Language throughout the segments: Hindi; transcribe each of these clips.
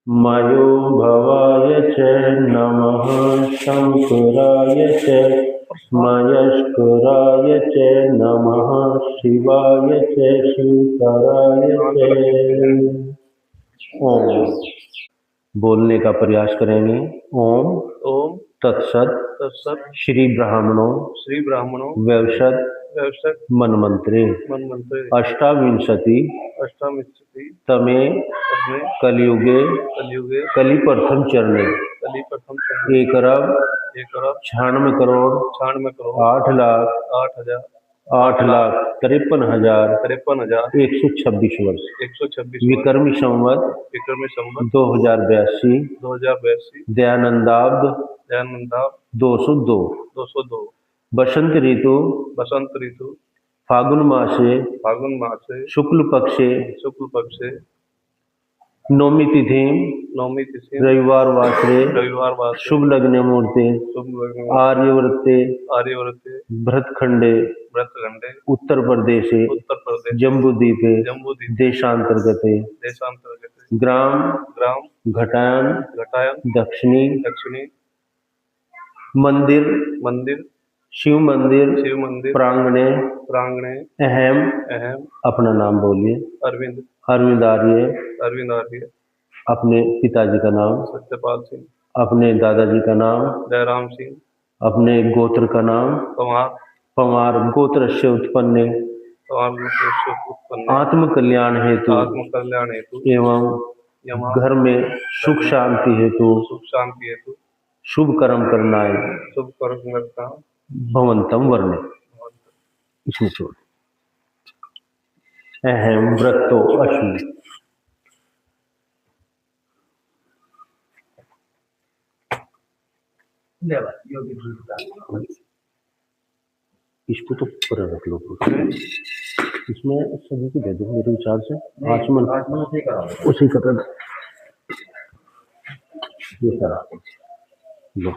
मयो भवाय च नमः शंकराय च मयस्कराय च नमः शिवाय च शिवतराय च। ओम बोलने का प्रयास करेंगे। ओम ओम तत्सत तत्सत श्री ब्राह्मणों व्यवसत मन्वंतरे अष्टाविंशति तमे कलियुगे कली प्रथम चरणे एकरव 96 करोड़ 8,53,126 वर्ष विक्रमी संवत 2082 दयानंदाब्द 202 बसंत ऋतु फागुन मासे शुक्ल पक्षे नौमी तिथि रविवार वासरे शुभ लग्न मुहूर्ते आर्यवर्ते भरतखंडे उत्तर प्रदेशे जम्बूद्वीपे देशांतर्गते ग्राम घटायन दक्षिणी मंदिर शिव मंदिर प्रांगणे अहम अपना नाम बोलिए। अरविंद आर्य। अपने पिताजी का नाम सत्यपाल सिंह। अपने दादाजी का नाम जयराम सिंह। अपने गोत्र का नाम पवार। गोत्र से उत्पन्न आत्म कल्याण हेतु एवं घर में सुख शांति हेतु शुभ कर्म करना है। भवंतम वर्णे इसमें छोड़ अहम व्रतो अश्विनी। इसको तो पर रख लो, इसमें सभी को दे दो मेरे विचार से। आचमन उसी का ये करा लो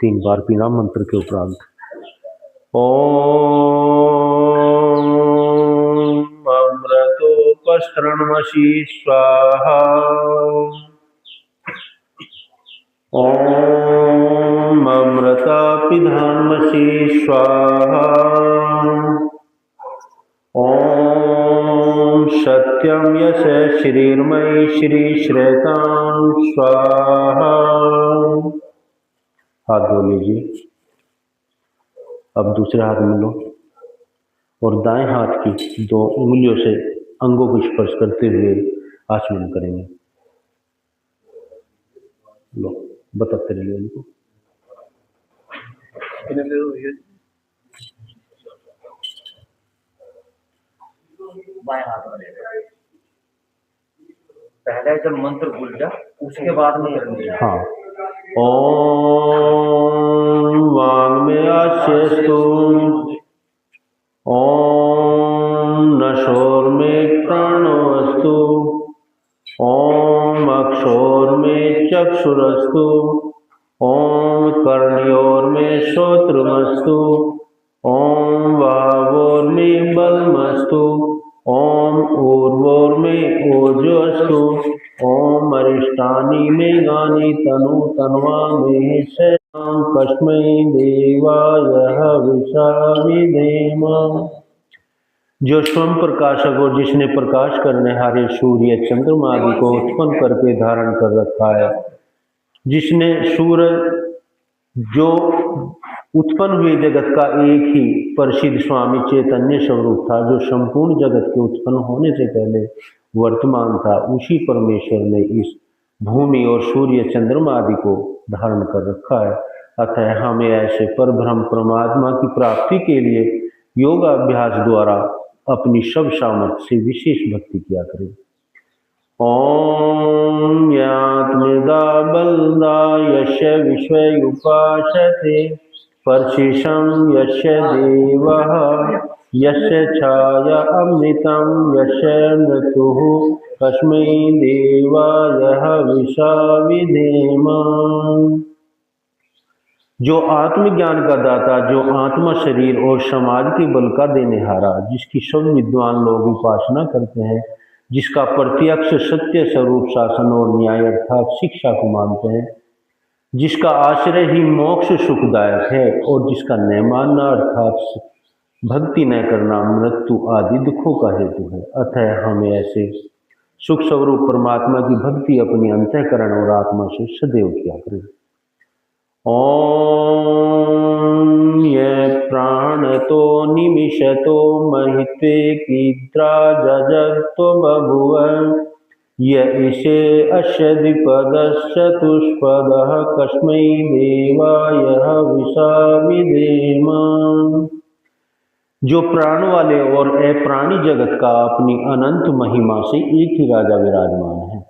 3 बार पीना मंत्र के उपरांत। ओम अमृतोपस्रणमसि स्वाहा। ओम अमृतापिधानमसि स्वाहा। ओम सत्यम यश श्रीर्मयि श्री श्रेतां स्वाहा। हाथ धो लीजिए। अब दूसरे हाथ में लो और दाएं हाथ की 2 उंगलियों से अंगों को स्पर्श करते हुए आचमन करेंगे। लो बताते रहिए इनको। पहले जब मंत्र भूल जा उसके बाद में हाँ। ओम वांग्मय आस्यस्तु। ओम नशोर्मे प्राणोऽस्तु। ओम अक्षोर्मे चक्षुरस्तु। ओम कर्णयोर्मे श्रोत्रमस्तु। ओम वावोर्मे बलमस्तु। ओम ऊर्वोर्मे ओजोऽस्तु। ओम अरिष्टानि मे गानि तनु तन्वा मे शैतां कस्मै देवाय हविषा विधेम। जो स्वयं प्रकाशक और जिसने प्रकाश करने हारे सूर्य चंद्रमा आदि को उत्पन्न करके धारण कर रखा है, जिसने सूरज जो उत्पन्न हुए जगत का एक ही प्रसिद्ध स्वामी चैतन्य स्वरूप था, जो संपूर्ण जगत के उत्पन्न होने से पहले वर्तमान था, उसी परमेश्वर ने इस भूमि और सूर्य चंद्रमा आदि को धारण कर रखा है। अतः हमें ऐसे परब्रह्म परमात्मा की प्राप्ति के लिए योगाभ्यास द्वारा अपनी सब सामर्थ्य से विशेष भक्ति किया करें। ओम यात्मेदा बलदा यस्य विश्वे उपासते परशिशं यस्य देवः यस्य छाया अमृतं यस्य मृत्युः कस्मै देवाय हविषा विधेम। जो आत्मज्ञान का दाता, जो आत्मा शरीर और समाज के बल का देनेहारा, जिसकी सब विद्वान लोग उपासना करते हैं, जिसका प्रत्यक्ष सत्य स्वरूप शासन और न्याय अर्थात शिक्षा को मानते हैं, जिसका आश्रय ही मोक्ष सुखदायक है और जिसका न मानना अर्थात भक्ति न करना मृत्यु आदि दुखों का हेतु है। अतः हमें ऐसे सुख स्वरूप परमात्मा की भक्ति अपनी अंतःकरण और आत्मा से सदैव किया करें। ओम ये प्राणतो निमिषतो महित्वे कीद्रा जजतो बभुव य इषे अस्य द्विपदश्चतुष्पदः कस्मै देवाय हविषा विधेम। जो प्राण वाले और अप्राणी जगत का अपनी अनंत महिमा से एक ही राजा विराजमान है,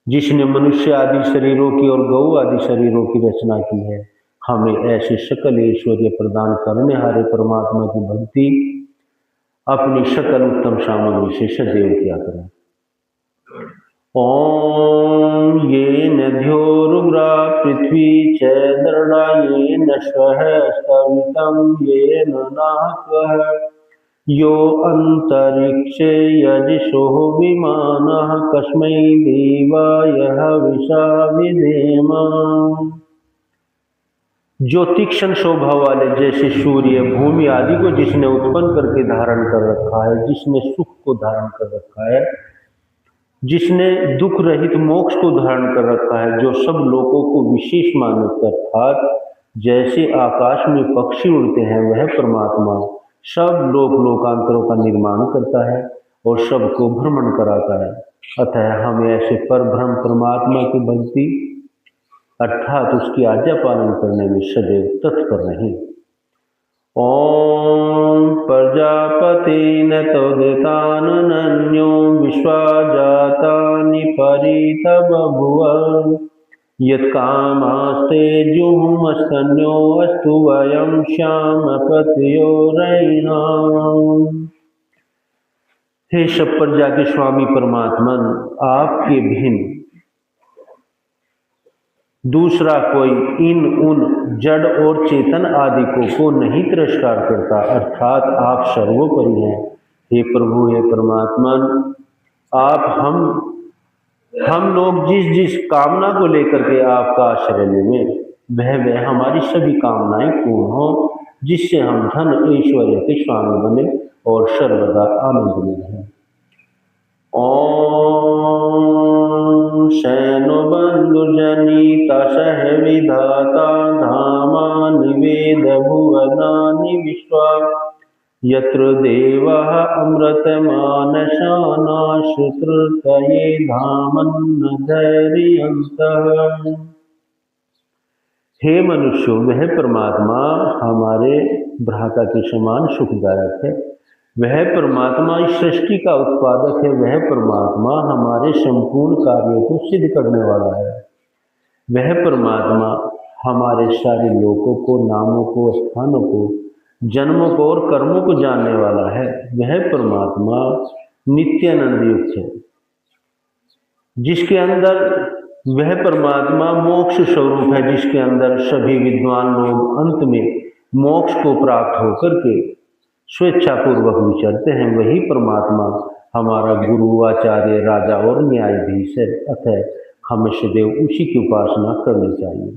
जिसने मनुष्य आदि शरीरों की और गौ आदि शरीरों की रचना की है, हमें ऐसे सकल ऐश्वर्य प्रदान करने हारे परमात्मा की भक्ति अपनी सकल उत्तम सामग्री से सदैव किया करें। ओम ये नद्योरुग्रा पृथ्वी च दृढ़ा ये न स्वः स्तवितं ये नाहकः यो अंतरिक्षे यजसो विमानः कस्मै देवाय हविषा विधेम। जो तीक्ष्ण शोभा वाले जैसे सूर्य भूमि आदि को जिसने उत्पन्न करके धारण कर रखा है, जिसने सुख को धारण कर रखा है, जिसने दुख रहित मोक्ष को धारण कर रखा है, जो सब लोगों को विशेष मानव अर्थात जैसे आकाश में पक्षी उड़ते हैं, वह परमात्मा सब लोकांतरों का निर्माण करता है और सबको भ्रमण कराता है। अतः हमें ऐसे परब्रह्म परमात्मा की भक्ति अर्थात उसकी आज्ञा पालन करने में सदैव तत्पर रहें। ओम प्रजापतिन तोदितानन्यो विश्वा जातानि परित बभुव यत्कामास्ते जुहुमस्तन्यो अस्तु वयं श्यामपतयो रैणाम्। हे सब प्रजा के स्वामी परमात्मन, आपके भिन्न दूसरा कोई इन उन जड़ और चेतन आदि को नहीं तिरस्कार करता, अर्थात आप सर्वोपरि हैं। हे प्रभु, हे परमात्मन, आप हम लोग जिस कामना को लेकर के आपका आश्रय लें, वह हमारी सभी कामनाएं पूर्ण हो, जिससे हम धन ऐश्वर्य के स्वामी बने और सर्वदा आनंद में रहें। ओम शैनो बंधुजनिता सह विधाता धामानि वेद भुवनानि विश्वा यत्र देवः अमृतमानशाना श्रुतये धामन्न धैर्यन्तः। हे मनुष्यों, वह परमात्मा हमारे भ्राता के समान सुखदायक है। वह परमात्मा इस सृष्टि का उत्पादक है। वह परमात्मा हमारे संपूर्ण कार्यों को सिद्ध करने वाला है। वह परमात्मा हमारे सारे लोकों को, नामों को, स्थानों को, जन्मों को और कर्मों को जानने वाला है। वह परमात्मा नित्यानंद युक्त है, जिसके अंदर वह परमात्मा मोक्ष स्वरूप है, जिसके अंदर सभी विद्वान लोग अंत में मोक्ष को प्राप्त होकर के स्वेच्छापूर्वक विचरते हैं। वही परमात्मा हमारा गुरु, आचार्य, राजा और न्यायाधीश है। अतः हमें सदैव उसी की उपासना करनी चाहिए।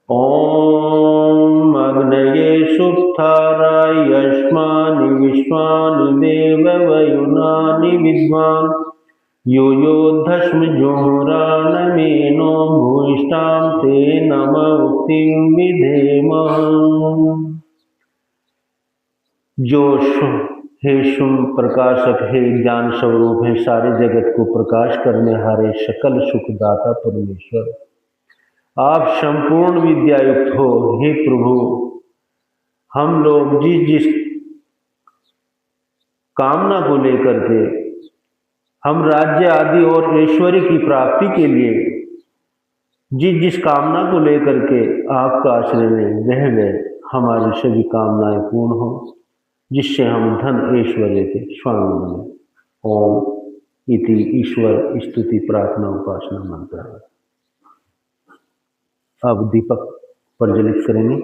ओम अग्नये सुप्ताराय यस्मानि विश्वानि देववयुनानि विद्वान् यो योद्धस्म जोहरानमेनो भूयिष्ठां ते नम उक्तिं विधेम। जो हे शुम प्रकाशक, हे ज्ञान स्वरूप है, सारे जगत को प्रकाश करने हारे सकल सुखदाता परमेश्वर, आप संपूर्ण विद्यायुक्त हो। हे प्रभु, हम लोग जिस कामना को लेकर के, हम राज्य आदि और ऐश्वर्य की प्राप्ति के लिए जिस कामना को लेकर के आपका आश्रय लें, वह हमारी सभी कामनाएं पूर्ण हो, जिससे हम धन ऐश्वर्य के स्वामी बने। ओम इति ईश्वर स्तुति प्रार्थना उपासना मंत्र है। अब दीपक प्रज्वलित करेंगे।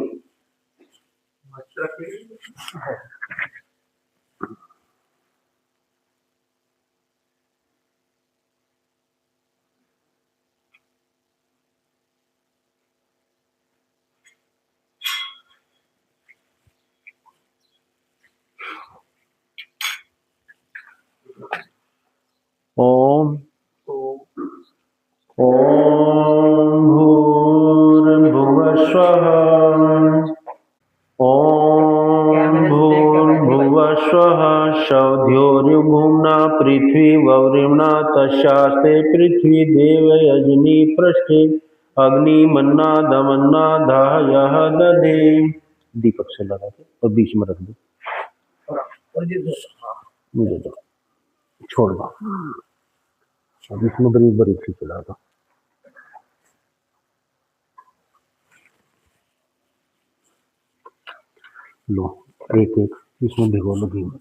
ॐ भूर्भुवः स्वः। ॐ भूर्भुवः स्वः। सौद्योर्भुम्ना पृथ्वी वव्रिम्ना तस्यास्ते पृथ्वी देवयजनी पृष्ठे अग्निमन्नादमन्नादाः यः दधे। दीपक से लगा के और बीच में रख दो, मुझे दो, छोड़ दो। अब इसमें बरीक बरीक से चला दो। लो एक एक इसमें भिगो लो घी में।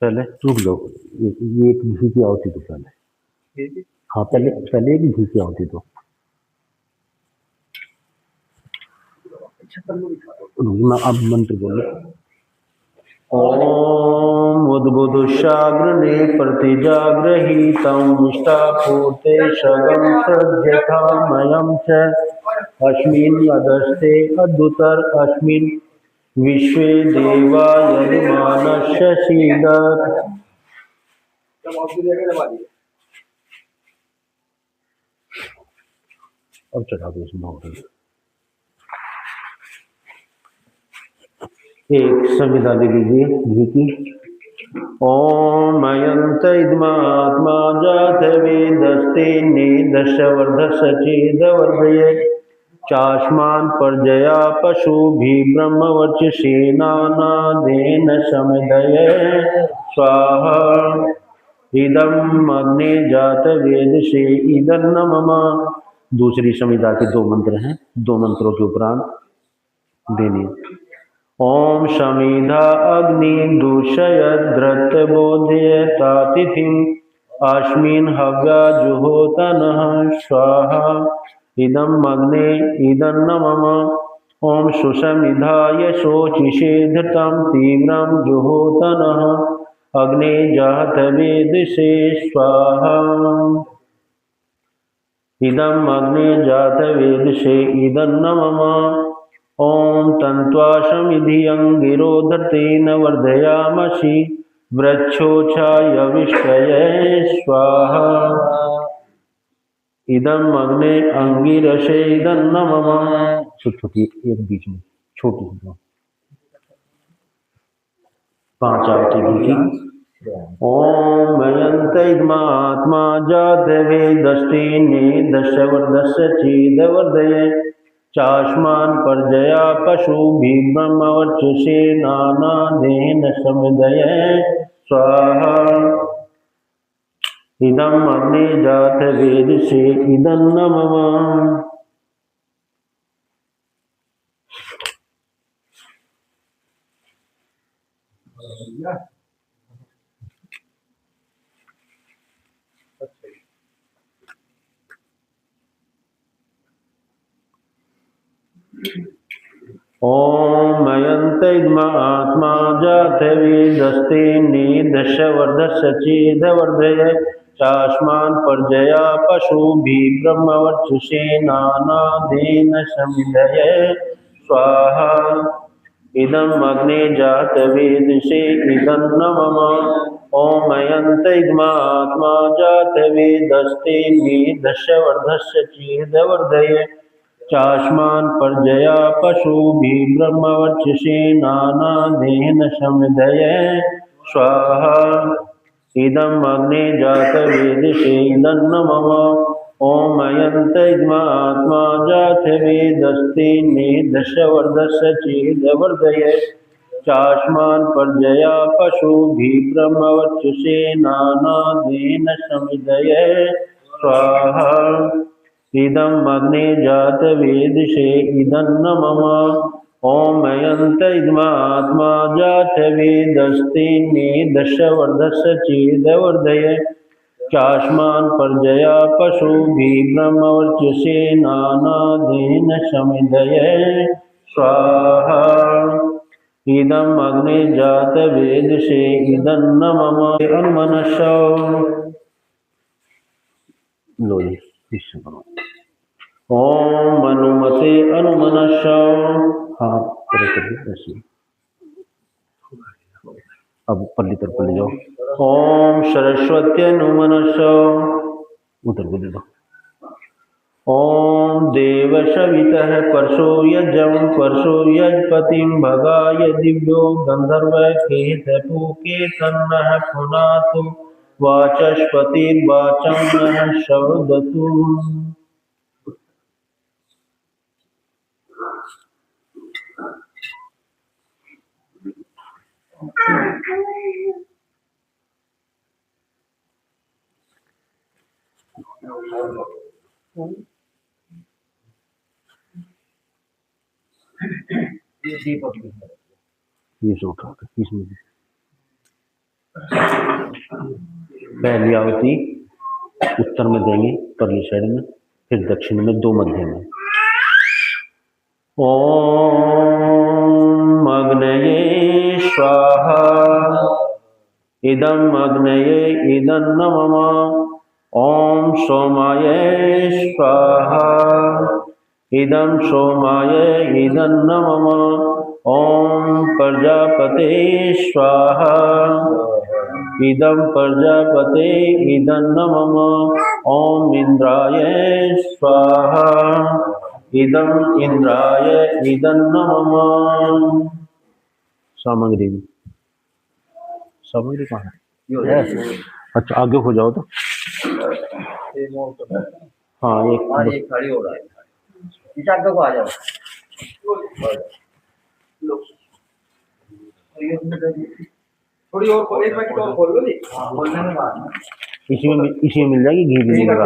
पहले रुक लो, ये एक घी की आहुति दो पहले। हाँ पहले एक घी की आहुति दो। मैं अब मंत्र बोलो। ओम उद्बुधुषाग्रणे प्रतिजाग्रहीतं विष्टापूर्ते शगं सज्जथामयं च अस्मिन् अदस्ते अद्युतर अस्मिन् विश्वे देवा यजमानस्य सीदत्। अब चढ़ा दो इसमें और एक संविधा ले लीजिए घी की। ओम अयंत इदमात्मा जात वेदस्ते निदशवर्धस्य चेदवर्धये चास्मान् पर्जया पशुभिः ब्रह्मवर्चसेनानादेन समिधये स्वाहा। इदम् अग्ने जात वेदसे इदन्न मम। दूसरी संविधा के दो मंत्र हैं, दो मंत्रों के उपरांत देनी। ओम समिधा अग्नि दूषयद्रतबोधयतातिथिम् अस्मिन् हव्या जुहोतनः स्वाहा। इदम् अग्ने इदन्न मम। ओम सुसमिधाय शोचिषे धृतं तीव्रं जुहोतनः अग्ने जात वेदसे स्वाहा। इदम् अग्ने जात वेदसे इदन्न मम। ओम तन्त्वाशमिधियं धृतेन वर्धयामसि वृक्षोच्छायविष्टये स्वाहा। इदम् अग्ने अंगिरसे इदन्न मम। छोटी एक बीच में छोटी दो, 5 आहुति की। ओम अयंत इदमात्मा जात वेदस्ते निदशवर्धस्य चेदवर्धये चास्मान् पर्जया पशुभिः ब्रह्मवर्चसेनानादेन समिधये स्वाहा। इदम् अग्ने जात वेदसे इदन्न मम। ओम अयंत इदमात्मा जात वेदस्ते निदशवर्धस्य चेदवर्धये चास्मान् पर्जया पशुभिः ब्रह्मवर्चसेनानादेन समिधये स्वाहा। इदम् अग्ने जात वेदसे इदन्न मम। ओम अयंत इदमात्मा जात वेदस्ते निदशवर्धस्य चेदवर्धये चास्मान् पर्जया पशुभिः ब्रह्मवर्चसेनानादेन समिधये स्वाहा। इदम् अग्ने जात वेदसे इदन्न मम। ओम अयंत इदमात्मा जात वेदस्ते निदशवर्धस्य चेदवर्धये चास्मान् पर्जया पशुभिः ब्रह्मवर्चसेनानादेन समिधये स्वाहा। इदम् अग्ने जात वेदसे इदन्न मम। ओम अयंत इदमात्मा जात वेदस्ते निदशवर्धस्य चेदवर्धये चास्मान् पर्जया पशुभिः ब्रह्मवर्चसेनानादेन समिधये स्वाहा। इदम् अग्ने जात वेदसे इदन्न मम। अनुमनस्सो लो ओम अनुमते अनुमनस्सो। हाँ ऐसे अब पल्ली तरफ ले जाओ। ओम सरस्वती अनुमनस्सो। उधर को दे दो। ओम देव सवितः परशो यजं परशो यजपतिं भगाय दिव्यो गंधर्व केतु केतन्नः पुनातु वाचस्पतिर्वाचं नः शवदतु। ये दीपक भी है। ये से उठा के इसमें पहली आहुति उत्तर में देंगे परली साइड में, फिर दक्षिण में, दो मध्य में। ओम अग्नये स्वाहा इदं अग्नये इदं नमः। ओम सोमाय स्वाहा इदं सोमाय इदं नमः। ओम प्रजापते स्वाहा इदं प्रजापते इदं नमः। ओम इंद्राय स्वाहा इदं इंद्राय इदं नमः। सामग्री कहाँ है? अच्छा आगे हो जाओ तो। हाँ एक खड़ी हो रहा है। को आ जाओ। थोड़ी और एक पैकेट और खोल लो जी। खोलने में बात इसी में मिल जाएगी घी भी मिलेगा।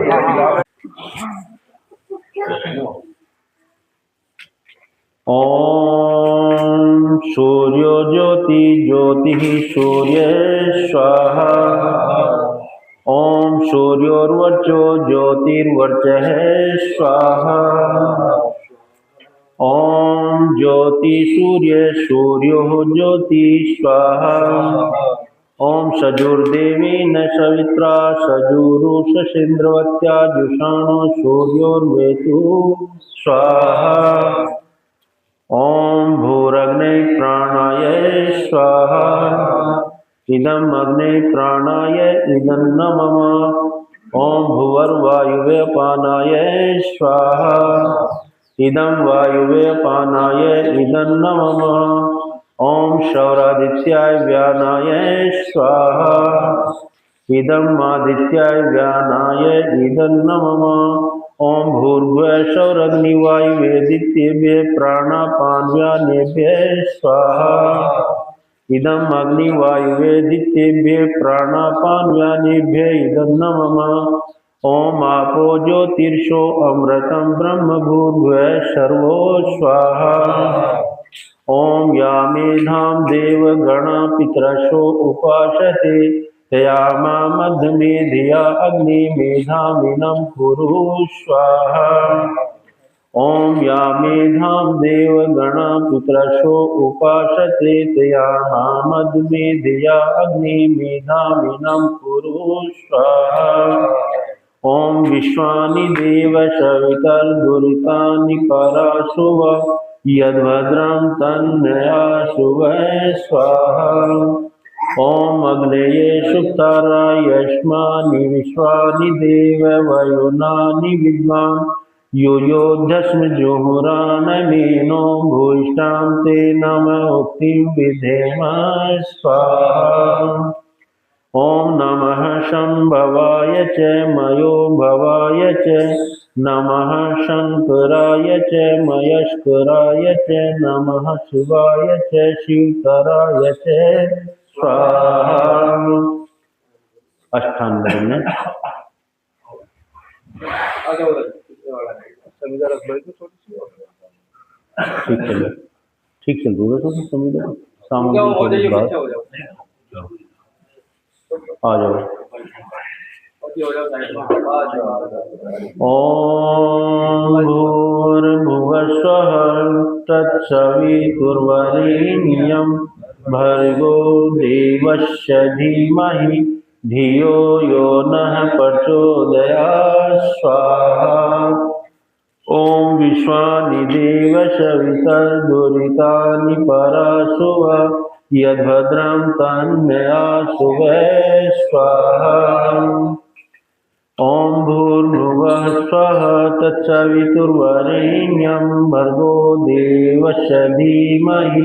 ओम सूर्यो ज्योति ज्योतिः सूर्य स्वाहा। ओम सूर्योर्वर्चो ज्योतिर्वर्चः स्वाहा। ओम ज्योति सूर्य सूर्यो ज्योति स्वाहा। ओम सजुर्देवेन सवित्रा सजुरुषसेन्द्रवत्या जुषाणो सूर्योर्वेतु स्वाहा। ओम भूरग्ने प्राणाय स्वाहा इदं अग्ने प्राणाय इदं नमः। ओम भुवर्वायुवे पानाय स्वाहा इदं वायुवे पानाय इदं नमः। ओम शौरादित्याय व्यानाय स्वाहा इदं आदित्याय व्यानाय इदं नमः। ओम भूर्भुवः सौरग्निवायुवेदित्येभ्यः प्राणापानव्यानेभ्यः स्वाहा इदं अग्निवायुवेदित्येभ्यः प्राणापानव्यानेभ्यः इदं नमः। ओम आपो ज्योतिर्षो अमृतं ब्रह्म भूर्भुवः सर्वो स्वाहा। ओम या मेधां देवगणा पितरशो उपासते तया मध्य धिया अग्नि मेधामिनं कुरु स्वाहा। ओम या मेधां देवगणा पितरशो उपासते तया मध्य धिया अग्नि मेधामिनं कुरु स्वाहा। ओम विश्वानि देव सवितर्दुरितानि पराशुव यद्भद्रं तन्नयाशुव स्वाहा। ओम अग्नये सुप्ताराय यष्मानि विश्वानि देव वयुनानि विद्वान् योयोधस्म जुहुरानमेनो भूयिष्ठां ते नम उक्तिं विधेम स्वाहा। ओम नमः शंभवाय च मयो भवाय च नमः शंकराय च मयस्कराय च नमः शिवाय च शिवतराय च स्वाहा। अष्टांग में ठीक चल रहा है समीरा सामने आ जाओ। ओम भूर्भुवस्वः तत्सवितुर्वरेण्यं भर्गो देवस्य धीमहि धियो यो नः प्रचोदयात् स्वाहा। ओम विश्वानि देव सवितर्दुरितानि पराशुव यद्भद्रं तन्नयाशुव स्वाहा। ॐ भूर्भुवः स्वः तत्सवितुर्वरेण्यं भर्गो देवस्य धीमहि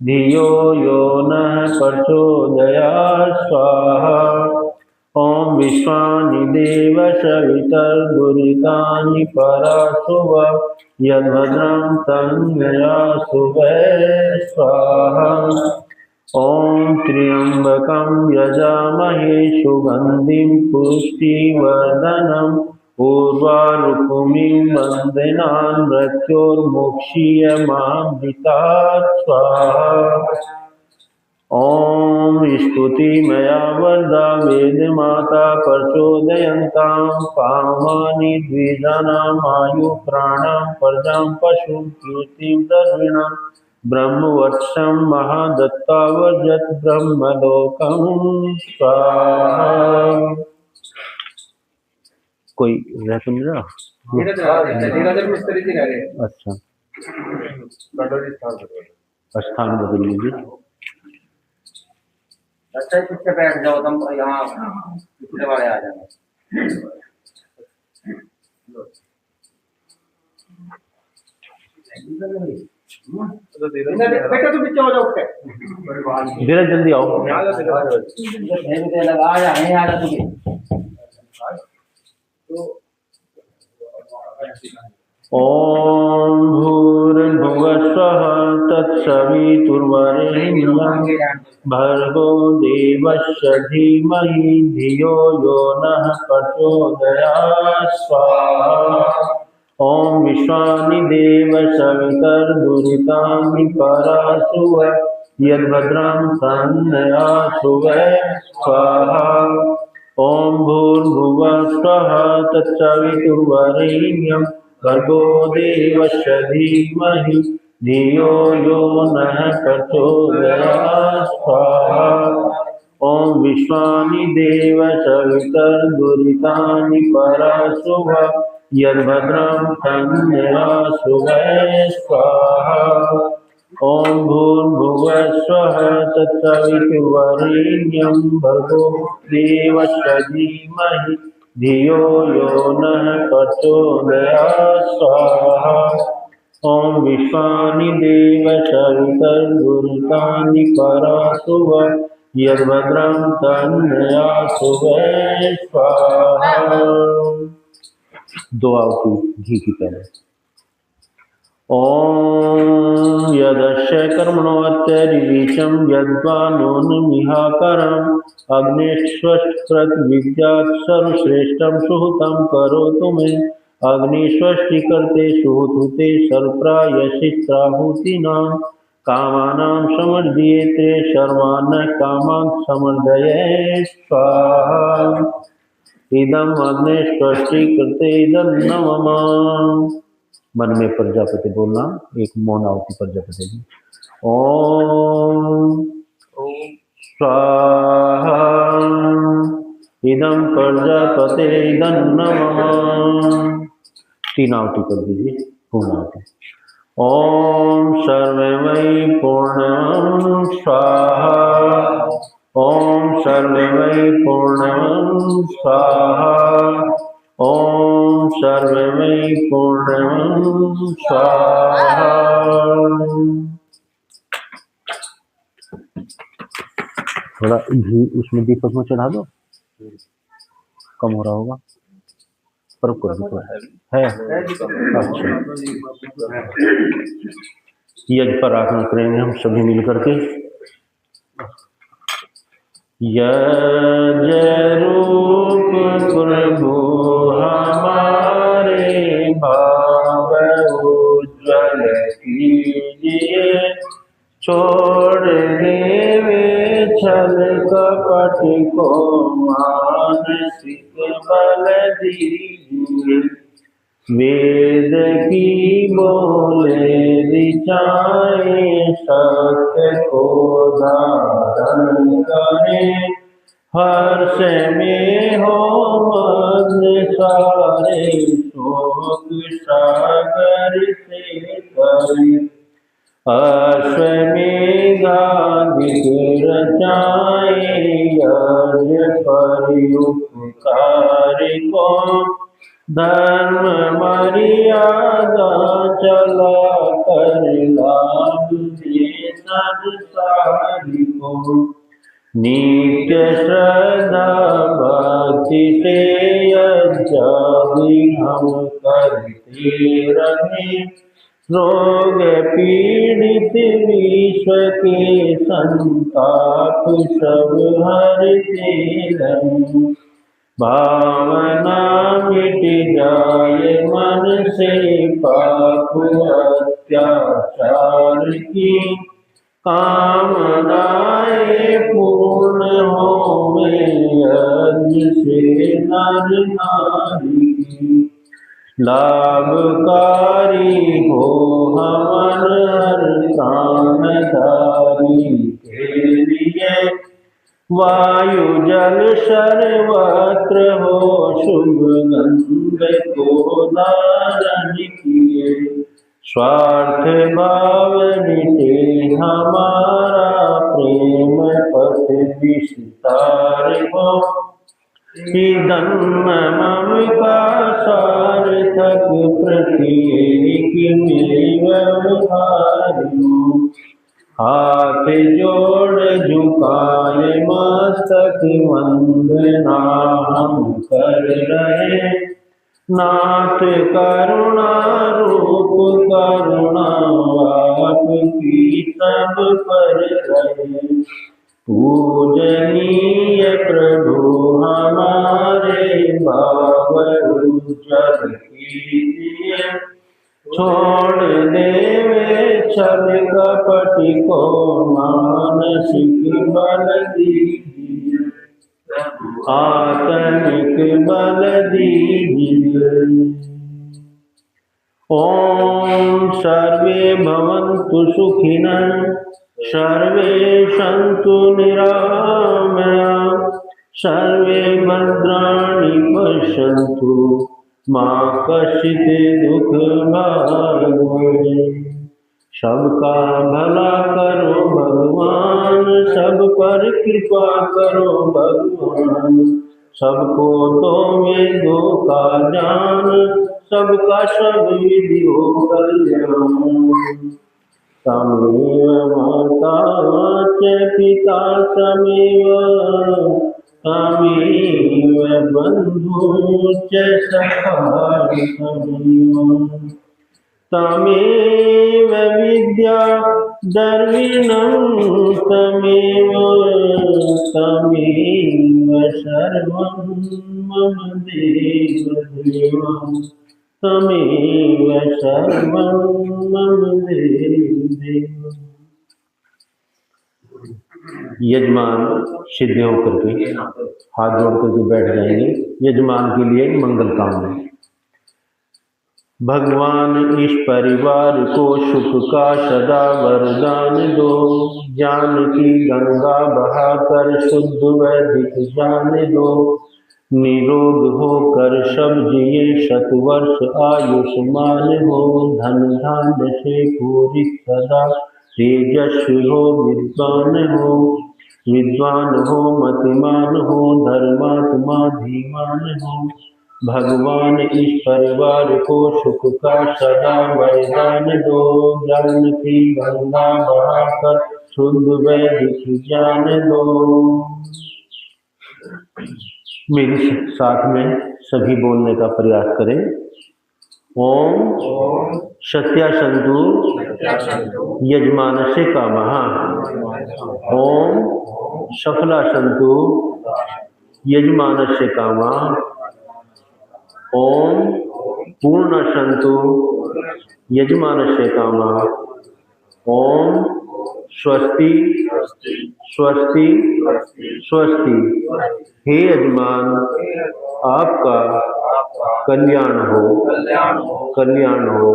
धियो यो नः प्रचोदयात् स्वाहा। ॐ विश्वानि देव सवितर्दुरितानि परासुव यद्भद्रं तन्मयासु वै स्वाहा। ॐ त्र्यम्बकं यजामहे सुगन्धिं पुष्टिवर्धनम् उर्वारुकमिं वन्दनान् मृत्योर्मुक्षीयमामृतात् स्वाहा। ॐ स्तुतिमया वरदा वेदमाता प्रचोदयन्तां कामानि द्विजानामायु प्राणां प्रजां पशुं कीर्तिं दर्विणां ब्रह्मवर्षं महादत्ता वर्जत ब्रह्मलोकं स्वाहा। कोई रह तो नहीं रहा? धीरज मिस्त्री जी रह रहे हैं। अच्छा, स्थान बदल लीजिए। अच्छा पीछे बैठ जाओ तुम, यहाँ पिछले वाले आ जाना। बेटा तो पीछे हो जाओ, धीरज जल्दी आओ। लगा नहीं आ रहा तुझे। ॐ भूर्भुवः स्वः तत्सवितुर्वरेण्यं भर्गो देवस्य धीमहि धियो यो नः प्रचोदयात् स्वाहा। ॐ विश्वानि देव सवितर्दुरितानि परासुव यद्भद्रं तन्मयासु वै स्वाहा। ॐ भूर्भुवः स्वः तत्सवितुर्वरेण्यं भर्गो देवस्य धीमहि धियो यो नः प्रचोदयात् स्वाहा। ॐ विश्वानि देव सवितर्दुरितानि परासुव यद्भद्रं तन्मयासु वै स्वाहा। ॐ भूर्भुवः स्वः तत्सवितुर्वरेण्यं भर्गो देवस्य धीमहि धियो यो नः प्रचोदयात् स्वाहा। ॐ विश्वानि देव सवितर्दुरितानि परासुव यद्भद्रं तन्मयासु वै स्वाहा। दो आहुति घी की पहले। ॐ यदस्य कर्मणोऽत्यरिवीचं यद्वानोन्मिहाकरम् अग्निष्वष्टकृतविद्यात् सर्वश्रेष्ठं सुहृतं करोतु मे। अग्निष्वष्टिकर्ते सुहृते सर्वप्रायश्चित्राहुतीनां कामानां समर्दयेते सर्वान् कामान् समर्दये स्वाहा। इदम् अग्निष्वष्टिकृते इदं न मम। मन में प्रजापति बोलना, एक मौन आहुति प्रजापति जी। ओम स्वाहा इदं प्रजापते इदं नमः। तीन आहुति कर दीजिए, पूर्ण आहुति। ओम सर्वमय पूर्णं स्वाहा। ओम सर्वमय पूर्णं स्वाहा। ओम सर्वमय पूर्णं स्वाहा। थोड़ा घी उसमें दीपक में चढ़ा दो, कम हो रहा होगा। पर कर दो है। अच्छा, यज्ञ प्रार्थना करेंगे हम सभी मिलकर के। यज्ञ रूप प्रभु हमारे भाव उज्ज्वल कीजिए। छोड़ देवे छल कपट को मानसिक बल दीजिए। वेद की बोले ऋचाए सत्य को धारण करे। हर्ष में हो मग्न सारे शोक सागर से करे। अश्वमेधाधिक रचाए यज्ञ पर उपकार हरि को धर्म मर्यादा चला कर लाभ दे संसारी को। नित्य श्रद्धा भक्ति से यज्ञ हम करते रहे। रोग पीड़ित विश्व के संताप सब हरते रहे। भावना मिट जाए मन से पाप अत्याचार की। कामनाएं पूर्ण हो यज्ञ से नर नारी की। लाभकारी हो हवन प्राणधारी के लिए। वायु जल सर्वत्र हो शुभ गंध को धारण किए। स्वार्थ भाव मिटे हमारा प्रේම पथ विस्तार हो। धम्म मम का सार्थक प्रत्येक में व्यवहार हो। हाथ जोड़ झुकाए मस्तक वंदना हम कर रहे। नाथ करुणा रूप करुणा आपकी सब पर रहे। पूजनीय प्रभु हमारे भाव उज्जवल कीजिए। छोड़ देवे छल कपट को मानसिक बल दीजिए। आत्मिक बल दीजिए। ओम सर्वे भवन्तु सुखिनः सर्वे सन्तु निरामया सर्वे भद्राणि पश्यन्तु मा कश्चित् दुःख भाग्। सबका भला करो भगवान सब पर कृपा करो भगवान। सबको दो में दो का जान सबका सब विधियो कल्याण। तमेव माता च पिता तमेव तमेव बन्धु च सखा तमेव। तमेव विद्या द्रविणं तमेव तमेव सर्वं मम देव देव। तमेव सर्वं मम देव देव। यजमान सिद्ध होकर के हाथ जोड़ करके बैठ जाएंगे। यजमान के लिए मंगल कामना। भगवान इस परिवार को सुख का सदा वरदान दो। ज्ञान की गंगा बहाकर शुद्ध वैदिक ज्ञान दो। निरोग होकर सब जिए शतवर्ष आयुष्मान हो। धन धान्य से पूरित सदा तेजस्वी हो विद्वान हो। विद्वान हो मतिमान हो धर्मात्मा धीमान हो। भगवान इस परिवार को सुख का सदा वरदान दो। ज्ञान की गंगा बहाकर शुद्ध वैदिक ज्ञान दो। मेरे साथ में सभी बोलने का प्रयास करें। ओम सत्यासंतु यजमानस्य कामः। ओम सफलासंतु यजमानस्य कामः। ओम पूर्णसंतु यजमानस्य कामः। ओम स्वस्ति स्वस्ति स्वस्ति। हे यजमान आपका कल्याण हो कल्याण हो कल्याण हो।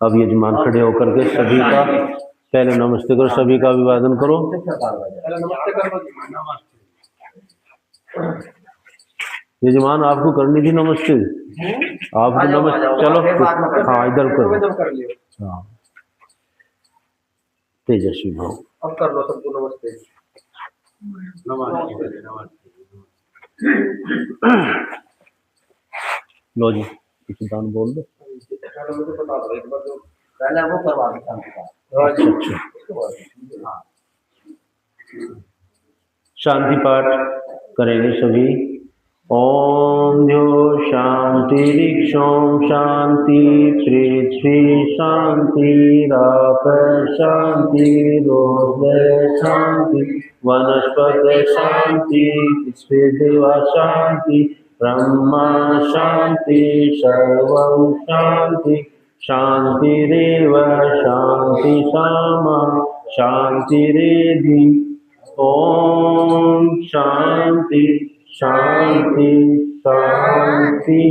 अब यजमान खड़े होकर के सभी का पहले नमस्ते करो। सभी का अभिवादन करो। यजमान आपको करनी थी नमस्ते। आपको नमस्ते। चलो हाँ इधर करो। हाँ तेजस्वी भाव। अब कर लो सबको नमस्ते। नमस्ते। लो जी कुछ दान बोल दो। बता दो एक बार जो पहले वो करवा दो शांति का। अच्छा अच्छा उसके बाद हाँ शांति पाठ करेंगे सभी। ओम द्यो शांतिरिक्षों शांति पृथ्वी शांति राप शांति रोदय शांति वनस्पत शांति देवा शांति ब्रह्मा शांति सर्वं शांति शांतिरेव शांति सामा शांतिरेधि। ओम शांति शांति शांति।